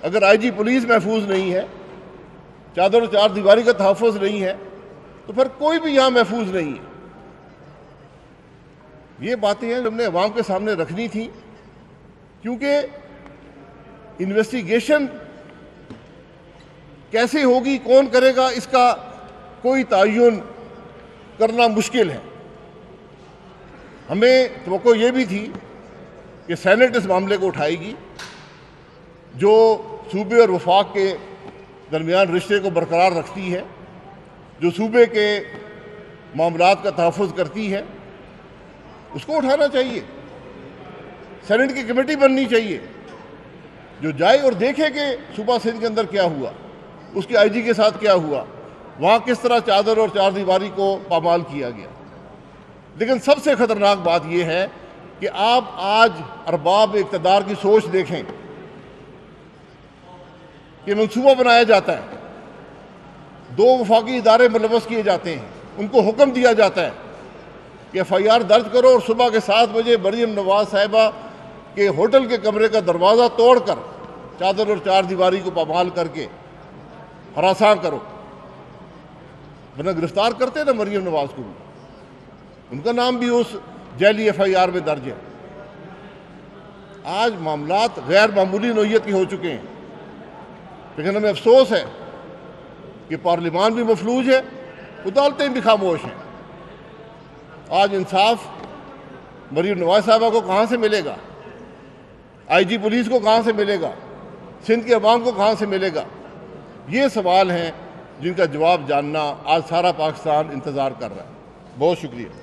अगर IG police महफूज नहीं है, चादर और चार दीवारी का तहफ़्फ़ुज़ नहीं है, तो फिर कोई भी यहाँ महफूज नहीं है। ये बातें हैं जो हमने अवाम के सामने रखनी थी, क्योंकि इन्वेस्टिगेशन कैसे होगी, कौन करेगा, इसका कोई तयन करना मुश्किल है। हमें तवक्को ये भी थी कि सेनेट इस मामले को उठाएगी, जो सूबे और वफाक के दरमियान रिश्ते को बरकरार रखती है, जो सूबे के मामलात का तहफ़्फ़ुज़ करती है, उसको उठाना चाहिए। सेनेट की कमेटी बननी चाहिए जो जाए और देखे कि सूबा सिंध के अंदर क्या हुआ, उसके आईजी के साथ क्या हुआ, वहाँ किस तरह चादर और चार दीवारी को पामाल किया गया। लेकिन सबसे ख़तरनाक बात यह है कि आप आज अरबाब इक़्तिदार की सोच देखें कि मंसूबा बनाया जाता है, दो वफाकी इदारे मुलव्वस किए जाते हैं, उनको हुक्म दिया जाता है कि FIR दर्ज करो और सुबह के 7 बजे मरीम नवाज साहिबा के होटल के कमरे का दरवाज़ा तोड़कर चादर और चार दीवारी को पामाल करके हरासा करो, वरना गिरफ्तार करते ना मरीम नवाज को भी, उनका नाम भी उस जैली FIR में दर्ज है। आज मामलात गैर मामूली नौइयत के हो चुके हैं, लेकिन हमें अफसोस है कि पार्लिमान भी मफलूज है, अदालतें भी खामोश हैं। आज इंसाफ मरीम नवाज साहबा को कहाँ से मिलेगा, IG पुलिस को कहाँ से मिलेगा, सिंध के अवाम को कहाँ से मिलेगा? ये सवाल हैं जिनका जवाब जानना आज सारा पाकिस्तान इंतज़ार कर रहा है। बहुत शुक्रिया।